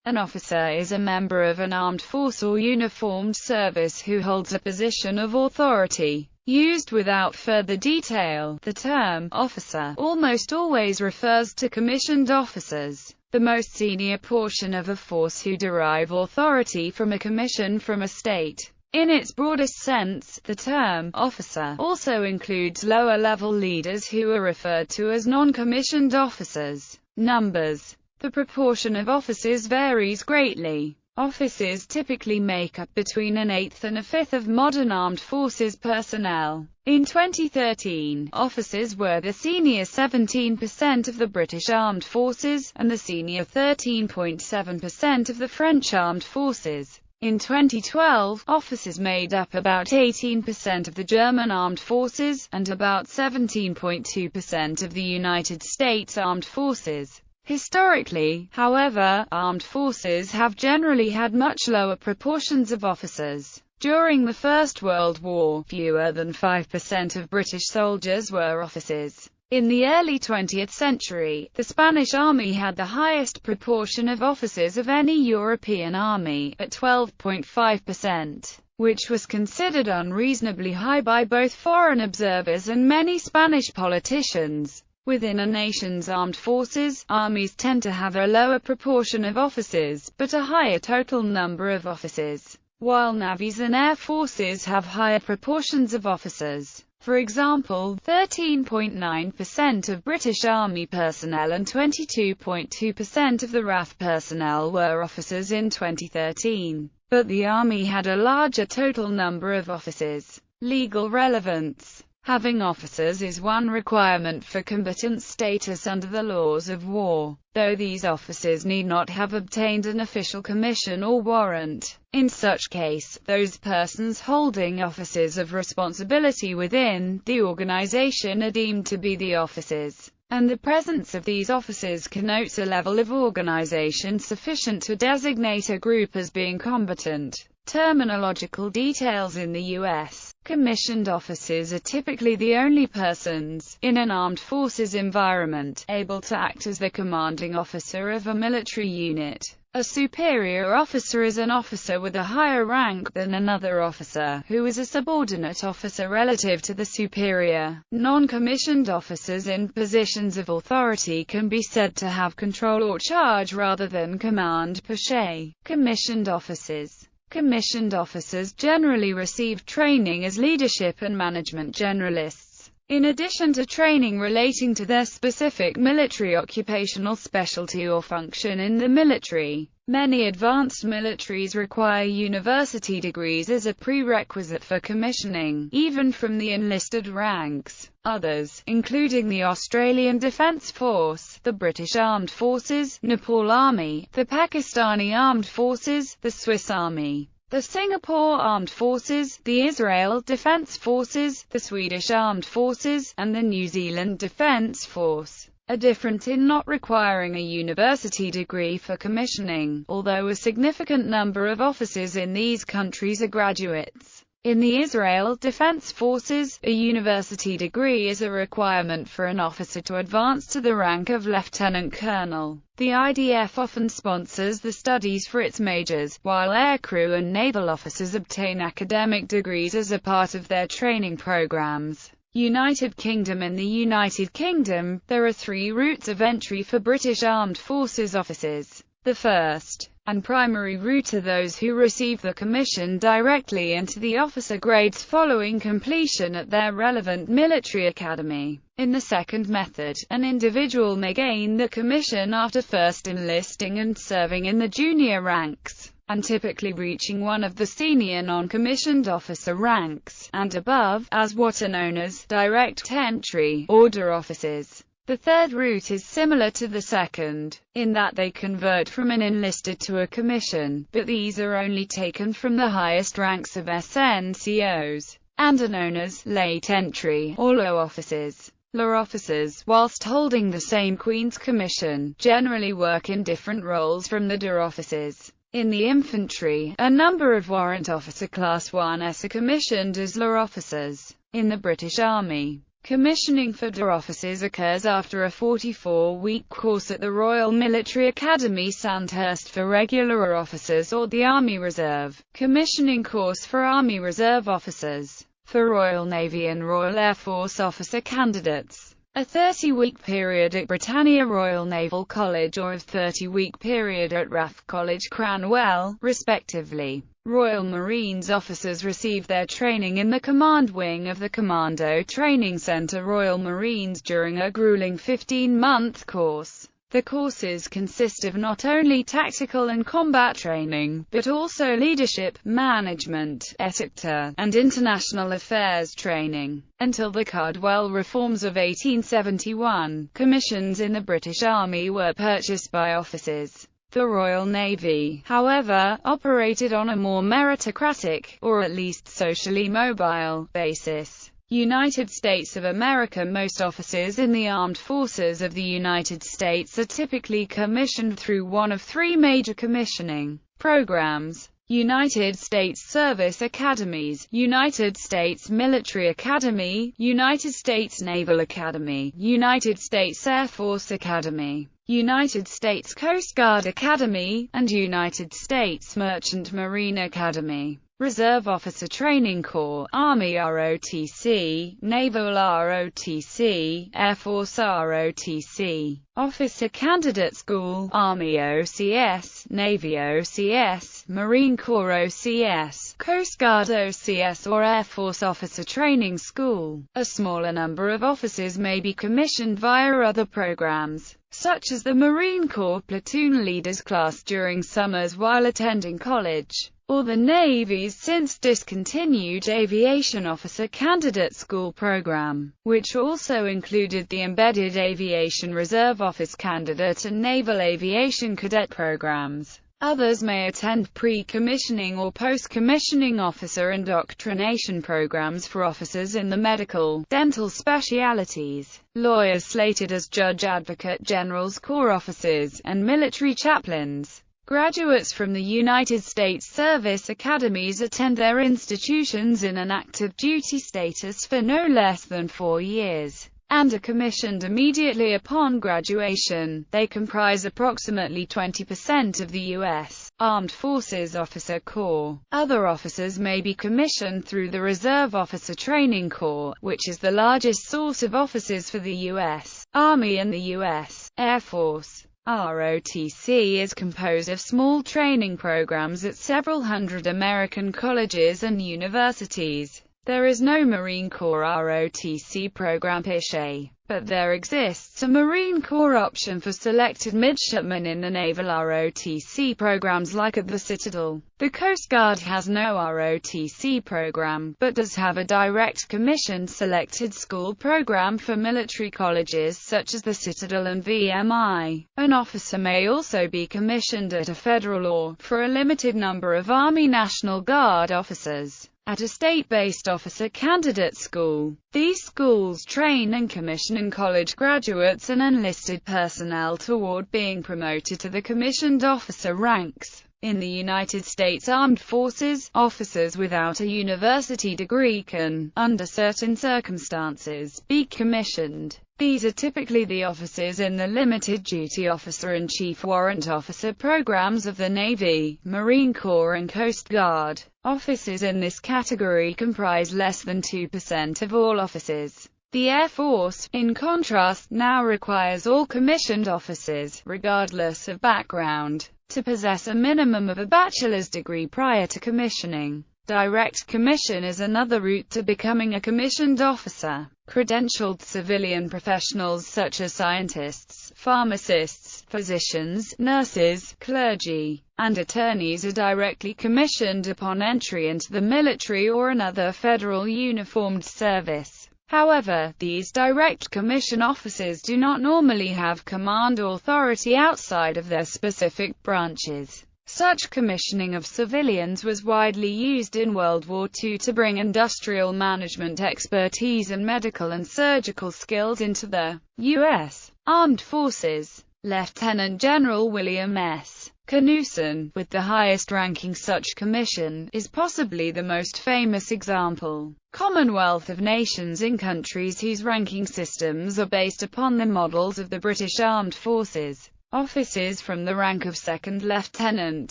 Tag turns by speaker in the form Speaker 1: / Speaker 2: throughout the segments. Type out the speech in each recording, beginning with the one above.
Speaker 1: An officer is a member of an armed force or uniformed service who holds a position of authority. Used without further detail, the term officer almost always refers to commissioned officers, the most senior portion of a force who derive authority from a commission from a state. In its broadest sense, the term officer also includes lower-level leaders who are referred to as non-commissioned officers. Numbers. The proportion of officers varies greatly. Officers typically make up between an eighth and a fifth of modern armed forces personnel. In 2013, officers were the senior 17% of the British Armed Forces, and the senior 13.7% of the French Armed Forces. In 2012, officers made up about 18% of the German Armed Forces, and about 17.2% of the United States Armed Forces. Historically, however, armed forces have generally had much lower proportions of officers. During the First World War, fewer than 5% of British soldiers were officers. In the early 20th century, the Spanish army had the highest proportion of officers of any European army, at 12.5%, which was considered unreasonably high by both foreign observers and many Spanish politicians. Within a nation's armed forces, armies tend to have a lower proportion of officers, but a higher total number of officers, while navies and air forces have higher proportions of officers. For example, 13.9% of British Army personnel and 22.2% of the RAF personnel were officers in 2013, but the Army had a larger total number of officers. Legal relevance. Having officers is one requirement for combatant status under the laws of war, though these officers need not have obtained an official commission or warrant. In such case, those persons holding offices of responsibility within the organization are deemed to be the officers, and the presence of these officers connotes a level of organization sufficient to designate a group as being combatant. Terminological details in the U.S. Commissioned officers are typically the only persons, in an armed forces environment, able to act as the commanding officer of a military unit. A superior officer is an officer with a higher rank than another officer, who is a subordinate officer relative to the superior. Non-commissioned officers in positions of authority can be said to have control or charge rather than command per se. Commissioned officers. Commissioned officers generally receive training as leadership and management generalists, in addition to training relating to their specific military occupational specialty or function in the military. Many advanced militaries require university degrees as a prerequisite for commissioning, even from the enlisted ranks. Others, including the Australian Defence Force, the British Armed Forces, Nepal Army, the Pakistani Armed Forces, the Swiss Army, the Singapore Armed Forces, the Israel Defence Forces, the Swedish Armed Forces, and the New Zealand Defence Force, are different in not requiring a university degree for commissioning, although a significant number of officers in these countries are graduates. In the Israel Defense Forces, a university degree is a requirement for an officer to advance to the rank of lieutenant colonel. The IDF often sponsors the studies for its majors, while aircrew and naval officers obtain academic degrees as a part of their training programs. United Kingdom. In the United Kingdom, there are three routes of entry for British Armed Forces officers. The first and primary route are those who receive the commission directly into the officer grades following completion at their relevant military academy. In the second method, an individual may gain the commission after first enlisting and serving in the junior ranks, and typically reaching one of the senior non-commissioned officer ranks, and above, as what are known as direct entry order officers. The third route is similar to the second, in that they convert from an enlisted to a commission, but these are only taken from the highest ranks of SNCOs, and are known as late entry or low officers. Low officers, whilst holding the same Queen's Commission, generally work in different roles from the DA officers. In the infantry, a number of warrant officer Class 1s are commissioned as LA officers. In the British Army, Commissioning for DA officers occurs after a 44-week course at the Royal Military Academy Sandhurst for regular officers or the Army Reserve. Commissioning course for Army Reserve officers. For Royal Navy and Royal Air Force officer candidates, a 30-week period at Britannia Royal Naval College or a 30-week period at RAF College Cranwell, respectively. Royal Marines officers receive their training in the command wing of the Commando Training Centre Royal Marines during a grueling 15-month course. The courses consist of not only tactical and combat training, but also leadership, management, etiquette, and international affairs training. Until the Cardwell reforms of 1871, commissions in the British Army were purchased by officers. The Royal Navy, however, operated on a more meritocratic, or at least socially mobile, basis. United States of America. Most officers in the armed forces of the United States are typically commissioned through one of three major commissioning programs: United States Service Academies, United States Military Academy, United States Naval Academy, United States Air Force Academy, United States Coast Guard Academy, and United States Merchant Marine Academy. Reserve Officer Training Corps, Army ROTC, Naval ROTC, Air Force ROTC. Officer Candidate School, Army OCS, Navy OCS, Marine Corps OCS, Coast Guard OCS or Air Force Officer Training School. A smaller number of officers may be commissioned via other programs, such as the Marine Corps Platoon Leaders class during summers while attending college, or the Navy's since discontinued Aviation Officer Candidate School program, which also included the Embedded Aviation Reserve Office Candidate and Naval Aviation Cadet programs. Others may attend pre-commissioning or post-commissioning officer indoctrination programs for officers in the medical, dental specialities, lawyers slated as judge advocate generals, corps officers, and military chaplains. Graduates from the United States Service Academies attend their institutions in an active duty status for no less than 4 years, and are commissioned immediately upon graduation. They comprise approximately 20% of the U.S. Armed Forces Officer Corps. Other officers may be commissioned through the Reserve Officer Training Corps, which is the largest source of officers for the U.S. Army and the U.S. Air Force. ROTC is composed of small training programs at several hundred American colleges and universities. There is no Marine Corps ROTC program per se, but there exists a Marine Corps option for selected midshipmen in the Naval ROTC programs like at the Citadel. The Coast Guard has no ROTC program, but does have a direct commissioned selected school program for military colleges such as the Citadel and VMI. An officer may also be commissioned at a federal or, for a limited number of Army National Guard officers, at a state-based officer candidate school. These schools train and commission college graduates and enlisted personnel toward being promoted to the commissioned officer ranks. In the United States Armed Forces, officers without a university degree can, under certain circumstances, be commissioned. These are typically the officers in the Limited Duty Officer and Chief Warrant Officer programs of the Navy, Marine Corps and Coast Guard. Officers in this category comprise less than 2% of all officers. The Air Force, in contrast, now requires all commissioned officers, regardless of background, to possess a minimum of a bachelor's degree prior to commissioning. Direct commission is another route to becoming a commissioned officer. Credentialed civilian professionals such as scientists, pharmacists, physicians, nurses, clergy, and attorneys are directly commissioned upon entry into the military or another federal uniformed service. However, these direct commission officers do not normally have command authority outside of their specific branches. Such commissioning of civilians was widely used in World War II to bring industrial management expertise and medical and surgical skills into the U.S. Armed Forces. Lieutenant General William S. Knudsen, with the highest-ranking such commission, is possibly the most famous example. Commonwealth of Nations in countries whose ranking systems are based upon the models of the British Armed Forces. Officers from the rank of second lieutenant,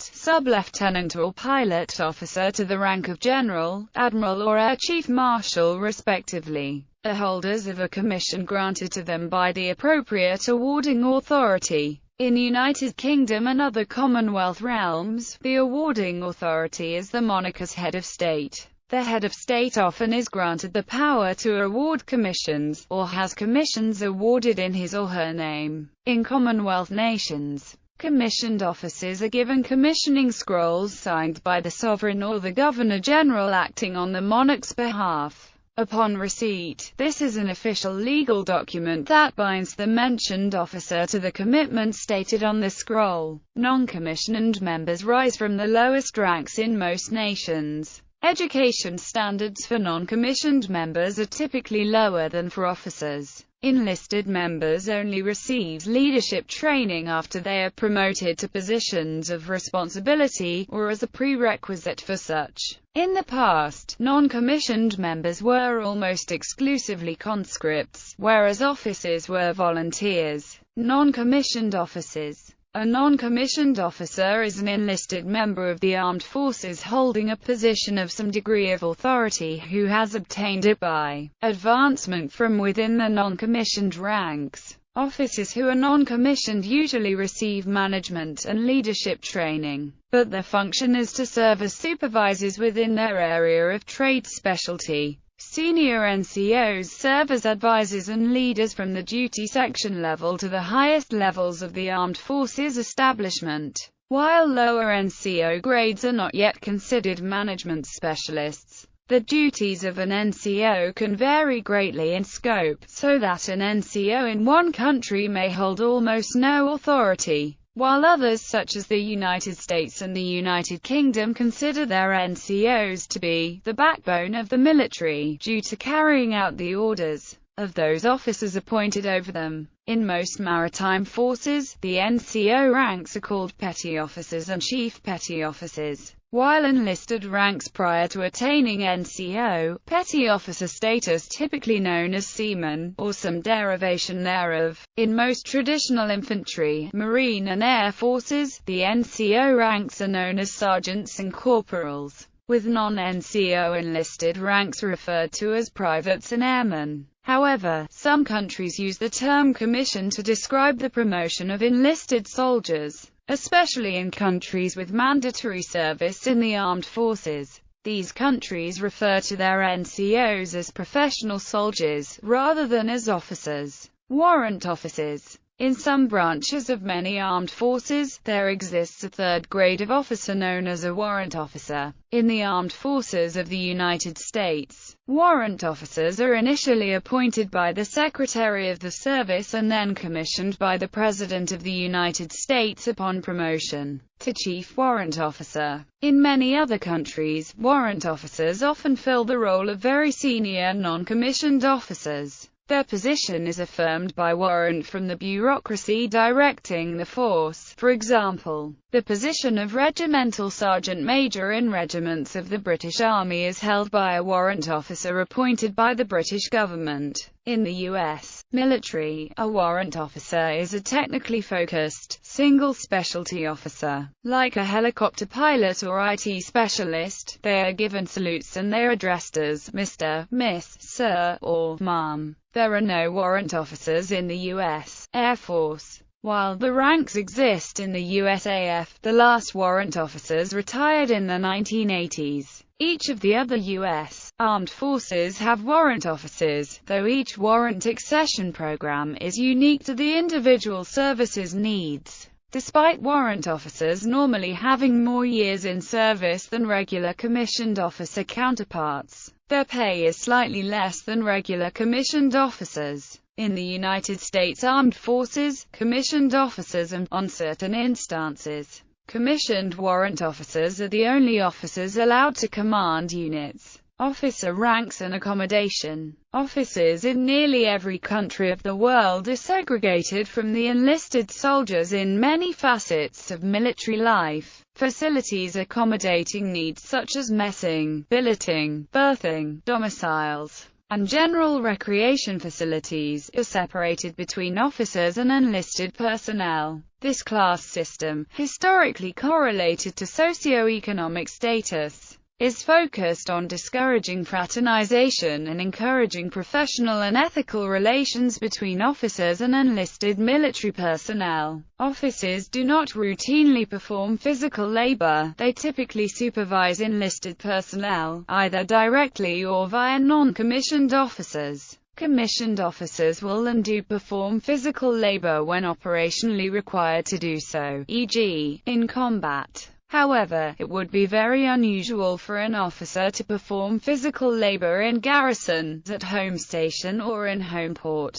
Speaker 1: sub-lieutenant or pilot officer to the rank of general, admiral or air chief marshal respectively, are holders of a commission granted to them by the appropriate awarding authority. In the United Kingdom and other Commonwealth realms, the awarding authority is the monarch's head of state. The head of state often is granted the power to award commissions, or has commissions awarded in his or her name. In Commonwealth nations, commissioned officers are given commissioning scrolls signed by the sovereign or the Governor-General acting on the monarch's behalf. Upon receipt, this is an official legal document that binds the mentioned officer to the commitment stated on the scroll. Non-commissioned members rise from the lowest ranks in most nations. Education standards for non-commissioned members are typically lower than for officers. Enlisted members only receive leadership training after they are promoted to positions of responsibility, or as a prerequisite for such. In the past, non-commissioned members were almost exclusively conscripts, whereas officers were volunteers. Non-commissioned officers. A non-commissioned officer is an enlisted member of the armed forces holding a position of some degree of authority who has obtained it by advancement from within the non-commissioned ranks. Officers who are non-commissioned usually receive management and leadership training, but their function is to serve as supervisors within their area of trade specialty. Senior NCOs serve as advisors and leaders from the duty section level to the highest levels of the armed forces establishment, while lower NCO grades are not yet considered management specialists. The duties of an NCO can vary greatly in scope, so that an NCO in one country may hold almost no authority, while others such as the United States and the United Kingdom consider their NCOs to be the backbone of the military, due to carrying out the orders of those officers appointed over them. In most maritime forces, the NCO ranks are called petty officers and chief petty officers, while enlisted ranks prior to attaining NCO, petty officer status typically known as seaman, or some derivation thereof. In most traditional infantry, marine and air forces, the NCO ranks are known as sergeants and corporals, with non-NCO enlisted ranks referred to as privates and airmen. However, some countries use the term commission to describe the promotion of enlisted soldiers, especially in countries with mandatory service in the armed forces. These countries refer to their NCOs as professional soldiers, rather than as officers. Warrant officers. In some branches of many armed forces, there exists a third grade of officer known as a warrant officer. In the armed forces of the United States, warrant officers are initially appointed by the Secretary of the Service and then commissioned by the President of the United States upon promotion to Chief Warrant Officer. In many other countries, warrant officers often fill the role of very senior non-commissioned officers. Their position is affirmed by warrant from the bureaucracy directing the force. For example, the position of regimental sergeant major in regiments of the British Army is held by a warrant officer appointed by the British government. In the U.S. military, a warrant officer is a technically focused, single specialty officer. Like a helicopter pilot or IT specialist, they are given salutes and they are addressed as Mr., Miss, Sir, or Ma'am. There are no warrant officers in the U.S. Air Force. While the ranks exist in the USAF, the last warrant officers retired in the 1980s. Each of the other U.S. armed forces have warrant officers, though each warrant accession program is unique to the individual service's needs. Despite warrant officers normally having more years in service than regular commissioned officer counterparts, their pay is slightly less than regular commissioned officers. In the United States Armed Forces, commissioned officers and, on certain instances, commissioned warrant officers are the only officers allowed to command units. Officer ranks and accommodation. Officers in nearly every country of the world are segregated from the enlisted soldiers in many facets of military life. Facilities accommodating needs such as messing, billeting, berthing, domiciles, and general recreation facilities are separated between officers and enlisted personnel. This class system, historically correlated to socio-economic status, is focused on discouraging fraternization and encouraging professional and ethical relations between officers and enlisted military personnel. Officers do not routinely perform physical labor. They typically supervise enlisted personnel, either directly or via non-commissioned officers. Commissioned officers will and do perform physical labor when operationally required to do so, e.g., in combat. However, it would be very unusual for an officer to perform physical labor in garrison, at home station or in home port.